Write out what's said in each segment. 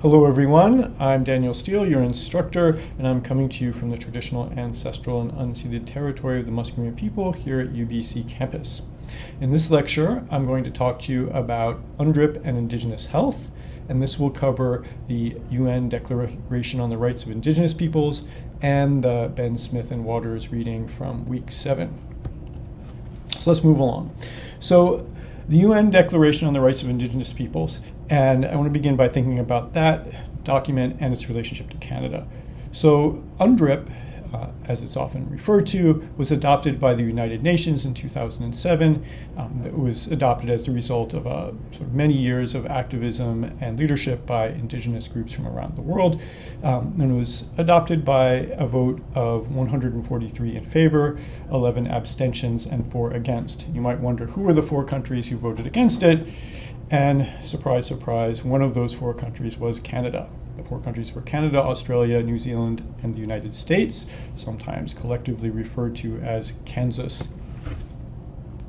Hello everyone, I'm Daniel Steele, your instructor, and I'm coming to you from the traditional, ancestral, and unceded territory of the Musqueam people here at UBC campus. In this lecture, I'm going to talk to you about UNDRIP and Indigenous health, and this will cover the UN Declaration on the Rights of Indigenous Peoples and the Ben Smith and Waters reading from week 7. So let's move along. So the UN Declaration on the Rights of Indigenous Peoples, and I want to begin by thinking about that document and its relationship to Canada. So UNDRIP, as it's often referred to, was adopted by the United Nations in 2007. It was adopted as the result of sort of many years of activism and leadership by Indigenous groups from around the world. And it was adopted by a vote of 143 in favor, 11 abstentions, and 4 against. You might wonder who were the 4 countries who voted against it. And surprise, surprise, one of those 4 countries was Canada. The 4 countries were Canada, Australia, New Zealand, and the United States, sometimes collectively referred to as Kansas.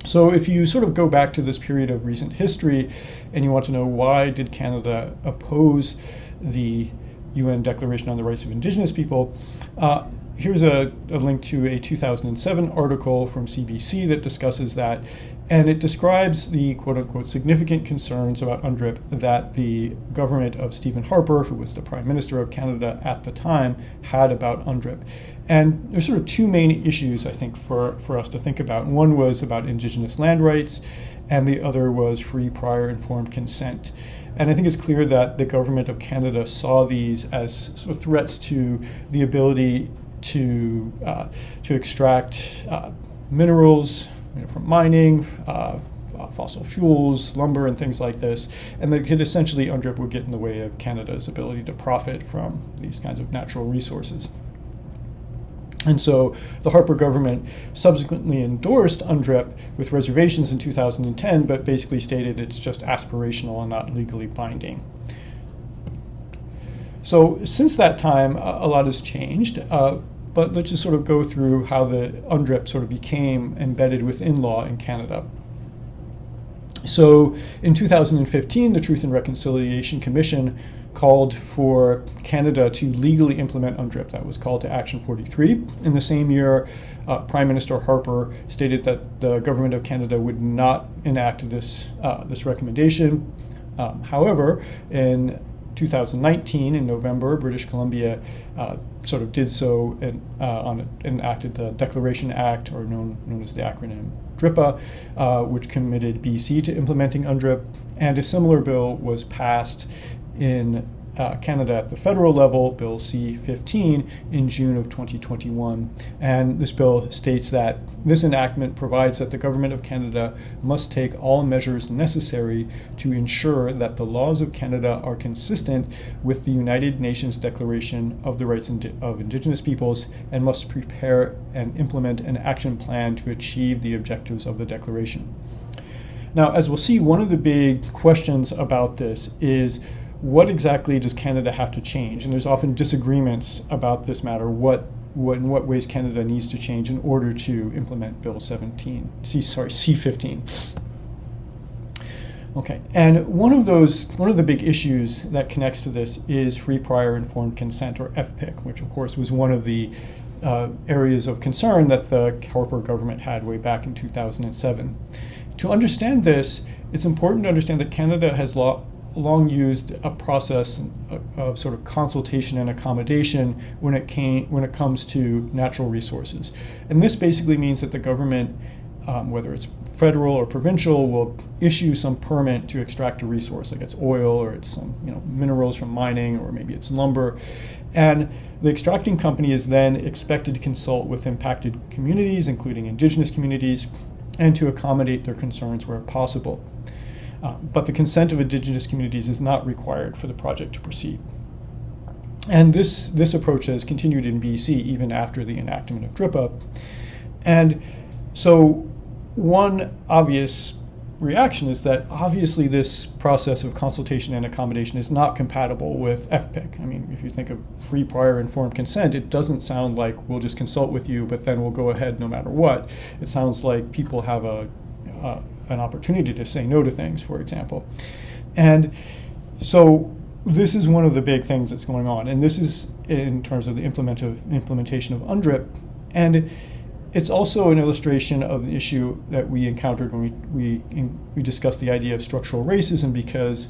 So if you sort of go back to this period of recent history and you want to know why did Canada oppose the UN Declaration on the Rights of Indigenous People, here's a link to a 2007 article from CBC that discusses that, and it describes the quote-unquote significant concerns about UNDRIP that the government of Stephen Harper, who was the Prime Minister of Canada at the time, had about UNDRIP. And there's sort of 2 main issues, I think, for us to think about. One was about Indigenous land rights, and the other was free, prior, informed consent. And I think it's clear that the government of Canada saw these as sort of threats to the ability to extract minerals from mining, fossil fuels, lumber, and things like this, and that could essentially UNDRIP would get in the way of Canada's ability to profit from these kinds of natural resources. And so the Harper government subsequently endorsed UNDRIP with reservations in 2010, but basically stated it's just aspirational and not legally binding. So since that time, a lot has changed, but let's just sort of go through how the UNDRIP sort of became embedded within law in Canada. So in 2015, the Truth and Reconciliation Commission called for Canada to legally implement UNDRIP. That was called to Action 43. In the same year, Prime Minister Harper stated that the government of Canada would not enact this recommendation. However, in 2019, in November, British Columbia sort of did so and enacted the Declaration Act, or known as the acronym DRIPA, which committed BC to implementing UNDRIP, and a similar bill was passed in Canada at the federal level, Bill C-15, in June of 2021. And this bill states that this enactment provides that the government of Canada must take all measures necessary to ensure that the laws of Canada are consistent with the United Nations Declaration of the Rights of Indigenous Peoples and must prepare and implement an action plan to achieve the objectives of the declaration. Now, as we'll see, one of the big questions about this is what exactly does Canada have to change? And there's often disagreements about this matter, in what ways Canada needs to change in order to implement Bill C-15. Okay, and one of the big issues that connects to this is free, prior, informed consent, or FPIC, which of course was one of the areas of concern that the Harper government had way back in 2007. To understand this, it's important to understand that Canada has long used a process of sort of consultation and accommodation when it comes to natural resources. And this basically means that the government, whether it's federal or provincial, will issue some permit to extract a resource, like it's oil or it's some minerals from mining, or maybe it's lumber. And the extracting company is then expected to consult with impacted communities, including Indigenous communities, and to accommodate their concerns where possible. But the consent of Indigenous communities is not required for the project to proceed. And this approach has continued in BC even after the enactment of DRIPA. And so one obvious reaction is that obviously this process of consultation and accommodation is not compatible with FPIC. I mean, if you think of free, prior, informed consent, it doesn't sound like we'll just consult with you, but then we'll go ahead no matter what. It sounds like people have an opportunity to say no to things, for example. And so this is one of the big things that's going on, and this is in terms of the implementation of UNDRIP, and it's also an illustration of the issue that we encountered when we discussed the idea of structural racism, because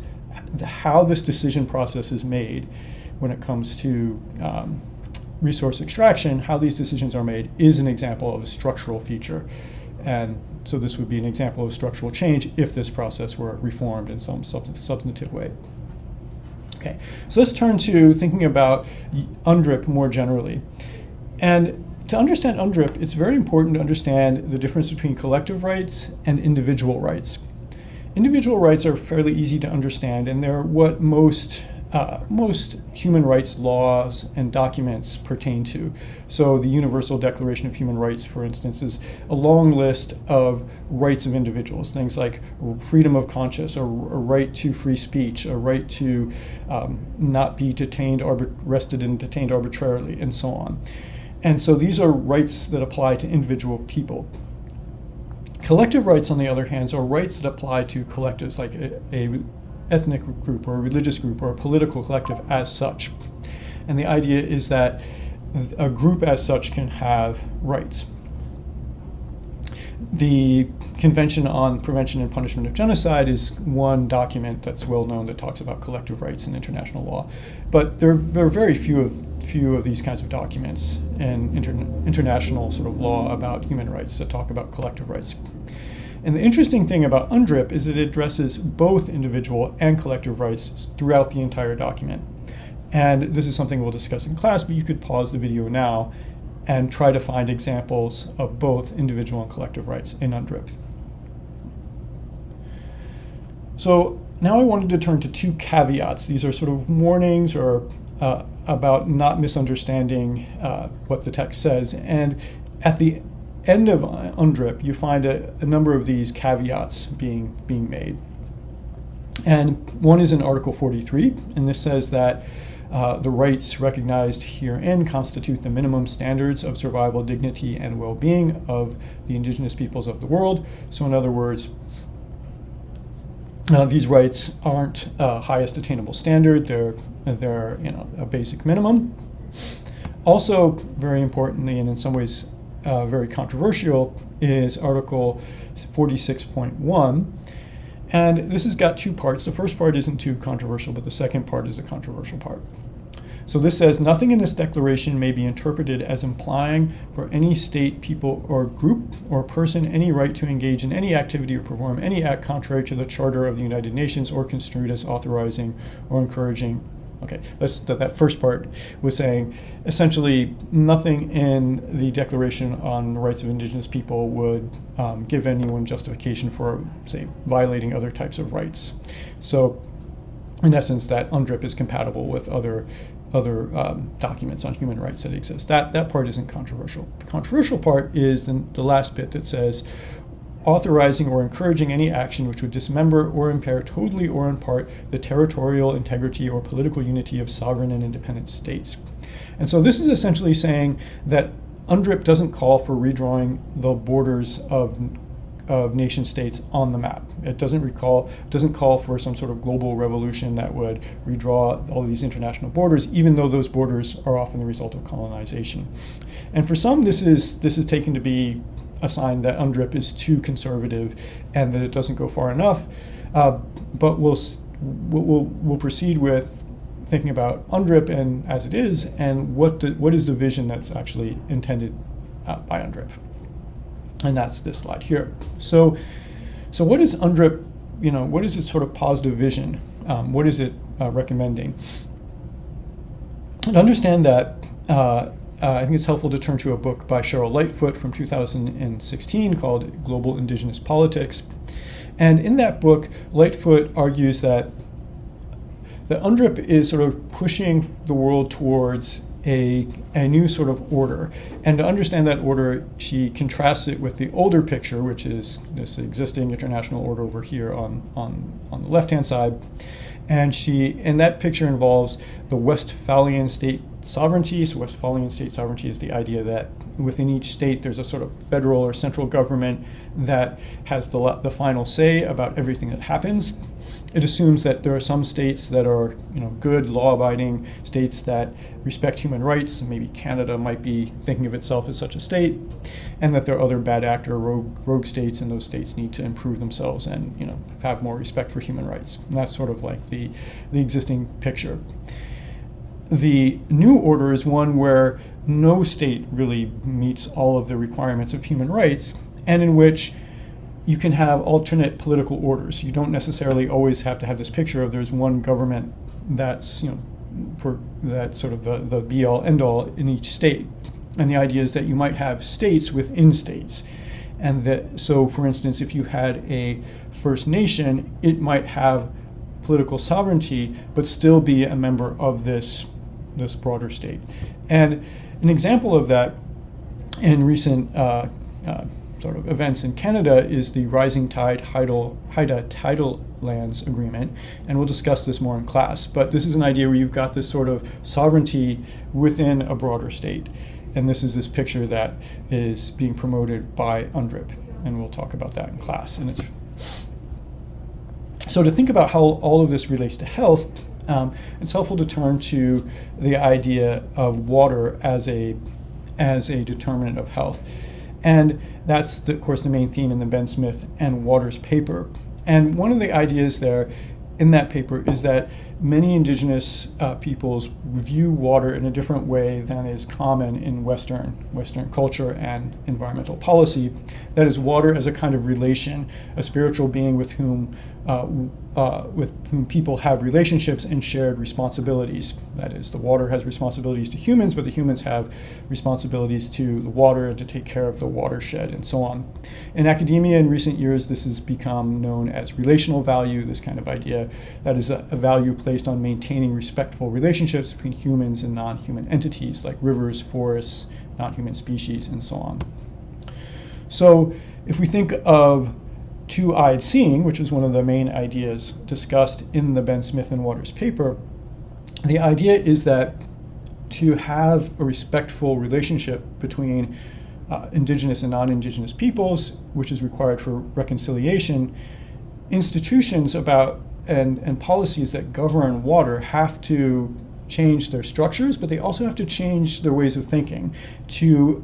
how this decision process is made when it comes to resource extraction, how these decisions are made, is an example of a structural feature. And so this would be an example of structural change if this process were reformed in some substantive way. Okay, so let's turn to thinking about UNDRIP more generally. And to understand UNDRIP, it's very important to understand the difference between collective rights and individual rights. Individual rights are fairly easy to understand, and they're what most human rights laws and documents pertain to. So the Universal Declaration of Human Rights, for instance, is a long list of rights of individuals, things like freedom of conscience, a right to free speech, a right to not be arrested and detained arbitrarily, and so on. And so these are rights that apply to individual people. Collective rights, on the other hand, are rights that apply to collectives, like a ethnic group or a religious group or a political collective as such. And the idea is that a group as such can have rights. The Convention on Prevention and Punishment of Genocide is one document that's well known that talks about collective rights in international law. But there are very few of these kinds of documents in international sort of law about human rights that talk about collective rights. And the interesting thing about UNDRIP is that it addresses both individual and collective rights throughout the entire document. And this is something we'll discuss in class, but you could pause the video now and try to find examples of both individual and collective rights in UNDRIP. So now I wanted to turn to two caveats. These are sort of warnings or about not misunderstanding what the text says. And at the end of UNDRIP, you find a number of these caveats being made. And one is in Article 43, and this says that the rights recognized herein constitute the minimum standards of survival, dignity, and well-being of the indigenous peoples of the world. So in other words, these rights aren't highest attainable standard, they're a basic minimum. Also, very importantly, and in some ways very controversial, is Article 46.1. And this has got two parts. The first part isn't too controversial, but the second part is a controversial part. So this says, nothing in this declaration may be interpreted as implying for any state, people, or group or person any right to engage in any activity or perform any act contrary to the Charter of the United Nations or construed as authorizing or encouraging. Okay, that first part was saying essentially nothing in the Declaration on the Rights of Indigenous People would give anyone justification for, say, violating other types of rights. So, in essence, that UNDRIP is compatible with other documents on human rights that exist. That part isn't controversial. The controversial part is the last bit that says, authorizing or encouraging any action which would dismember or impair totally or in part the territorial integrity or political unity of sovereign and independent states. And so this is essentially saying that UNDRIP doesn't call for redrawing the borders of nation states on the map. It doesn't call for some sort of global revolution that would redraw all of these international borders, even though those borders are often the result of colonization. And for some, this is taken to be a sign that UNDRIP is too conservative and that it doesn't go far enough. But we'll proceed with thinking about UNDRIP and as it is, and what is the vision that's actually intended by UNDRIP. And that's this slide here. So what is UNDRIP? What is its sort of positive vision? What is it recommending? And understand that. I think it's helpful to turn to a book by Cheryl Lightfoot from 2016 called Global Indigenous Politics. And in that book, Lightfoot argues that the UNDRIP is sort of pushing the world towards a new sort of order. And to understand that order, she contrasts it with the older picture, which is this existing international order over here on the left-hand side. And that picture involves the Westphalian state sovereignty. So Westphalian state sovereignty is the idea that within each state there's a sort of federal or central government that has the final say about everything that happens. It assumes that there are some states that are, good, law-abiding states that respect human rights, and maybe Canada might be thinking of itself as such a state, and that there are other bad actor, rogue states, and those states need to improve themselves and, have more respect for human rights. And that's sort of like the existing picture. The new order is one where no state really meets all of the requirements of human rights, and in which you can have alternate political orders. You don't necessarily always have to have this picture of there's one government that's, that's sort of the be-all, end-all in each state. And the idea is that you might have states within states. And so, for instance, if you had a First Nation, it might have political sovereignty, but still be a member of this broader state. And an example of that in recent sort of events in Canada is the Rising Tide Haida Tidal Lands Agreement, and we'll discuss this more in class. But this is an idea where you've got this sort of sovereignty within a broader state, and this is this picture that is being promoted by UNDRIP, and we'll talk about that in class. And so to think about how all of this relates to health, it's helpful to turn to the idea of water as a determinant of health. And that's, of course, the main theme in the Ben Smith and Waters paper. And one of the ideas there in that paper is that many indigenous peoples view water in a different way than is common in Western culture and environmental policy. That is, water as a kind of relation, a spiritual being with whom people have relationships and shared responsibilities. That is, the water has responsibilities to humans, but the humans have responsibilities to the water and to take care of the watershed and so on. In academia in recent years, this has become known as relational value, this kind of idea that is a value placed on maintaining respectful relationships between humans and non-human entities like rivers, forests, non-human species, and so on. So if we think of two-eyed seeing, which is one of the main ideas discussed in the Ben Smith and Waters paper, the idea is that to have a respectful relationship between indigenous and non-indigenous peoples, which is required for reconciliation, institutions and policies that govern water have to change their structures, but they also have to change their ways of thinking to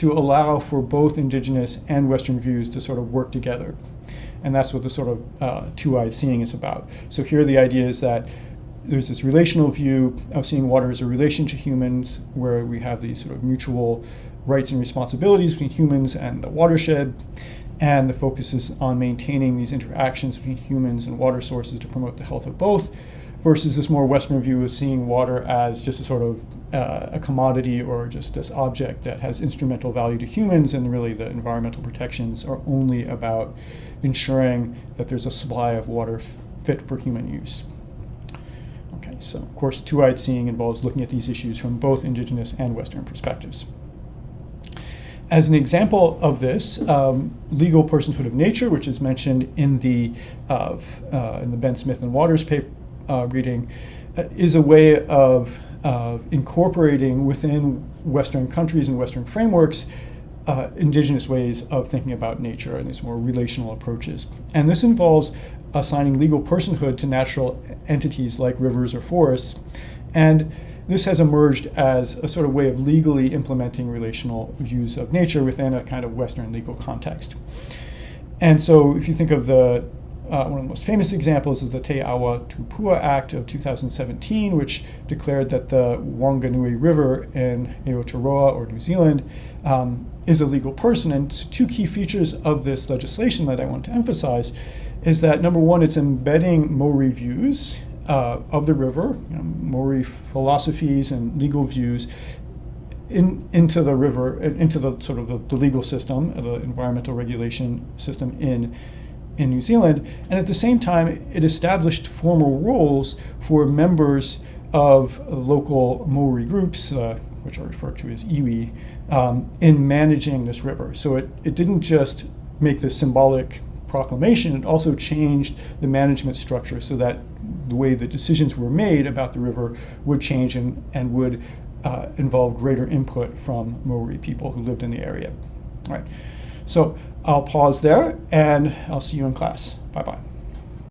allow for both indigenous and Western views to sort of work together. And that's what the sort of two-eyed seeing is about. So here the idea is that there's this relational view of seeing water as a relation to humans, where we have these sort of mutual rights and responsibilities between humans and the watershed, and the focus is on maintaining these interactions between humans and water sources to promote the health of both, versus this more Western view of seeing water as just a sort of a commodity or just this object that has instrumental value to humans, and really the environmental protections are only about ensuring that there's a supply of water fit for human use. Okay, so of course two-eyed seeing involves looking at these issues from both indigenous and Western perspectives. As an example of this, legal personhood of nature, which is mentioned in the Ben Smith and Waters paper reading, is a way of incorporating within Western countries and Western frameworks indigenous ways of thinking about nature and these more relational approaches. And this involves assigning legal personhood to natural entities like rivers or forests. And this has emerged as a sort of way of legally implementing relational views of nature within a kind of Western legal context. And so if you think of one of the most famous examples is the Te Awa Tupua Act of 2017, which declared that the Wanganui River in Aotearoa, or New Zealand, is a legal person. And two key features of this legislation that I want to emphasize is that, number one, it's embedding Maori views of the river, Maori philosophies and legal views into the river, into the sort of the legal system, the environmental regulation system in New Zealand. And at the same time, it established formal roles for members of local Maori groups, which are referred to as iwi, in managing this river. So it didn't just make this symbolic proclamation, it also changed the management structure so that the way the decisions were made about the river would change and would involve greater input from Maori people who lived in the area. All right, so I'll pause there and I'll see you in class. Bye-bye.